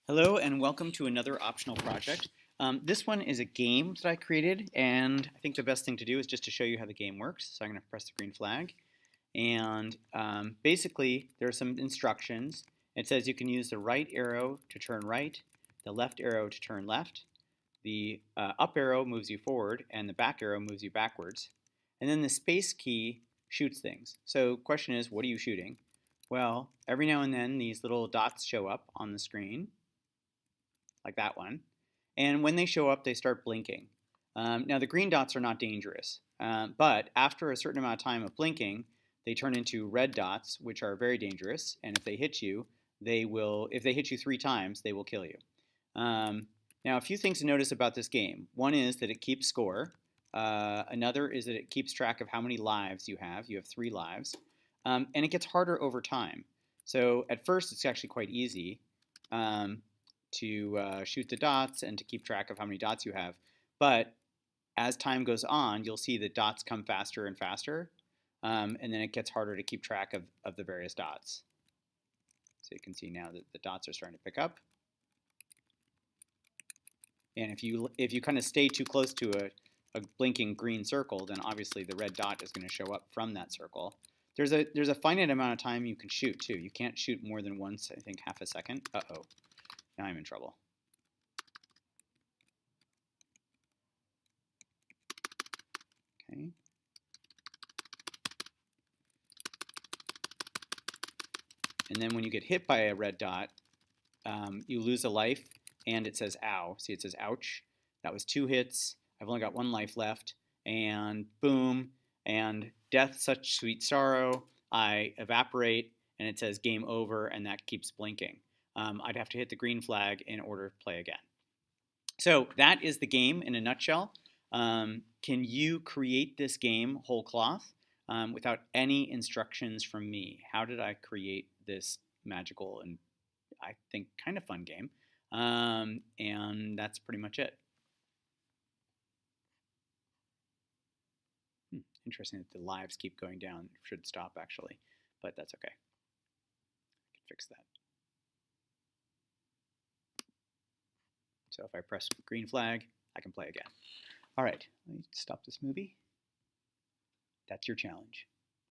Hello and welcome to another optional project. This one is a game that I created, and I think the best thing to do is just to show you how the game works. So I'm going to press the green flag, and basically there are some instructions. It says you can use the right arrow to turn right, the left arrow to turn left, the up arrow moves you forward, and the back arrow moves you backwards. And then the space key shoots things. So question is, what are you shooting? Well, every now and then these little dots show up on the screen like that one. And when they show up, they start blinking. Now, the green dots are not dangerous, but after a certain amount of time of blinking, they turn into red dots, which are very dangerous. And if they hit you, if they hit you 3 times, they will kill you. Now, a few things to notice about this game. One is that it keeps score. Another is that it keeps track of how many lives you have. You have 3 lives. And it gets harder over time. So at first, it's actually quite easy. To shoot the dots and to keep track of how many dots you have. But as time goes on, you'll see the dots come faster and faster, and then it gets harder to keep track of the various dots. So you can see now that the dots are starting to pick up. And if you kind of stay too close to a blinking green circle, then obviously the red dot is going to show up from that circle. There's a finite amount of time you can shoot too. You can't shoot more than once, I think half a second. Uh-oh. Now I'm in trouble. Okay. And then when you get hit by a red dot, you lose a life, and it says ow. See, it says ouch. That was 2 hits. I've only got 1 life left, and boom, and death, such sweet sorrow. I evaporate, and it says game over, and that keeps blinking. I'd have to hit the green flag in order to play again. So that is the game in a nutshell. Can you create this game whole cloth without any instructions from me? How did I create this magical and I think kind of fun game? And that's pretty much it. Interesting that the lives keep going down. It should stop actually, but that's okay. I can fix that. So if I press green flag, I can play again. All right, let me stop this movie. That's your challenge.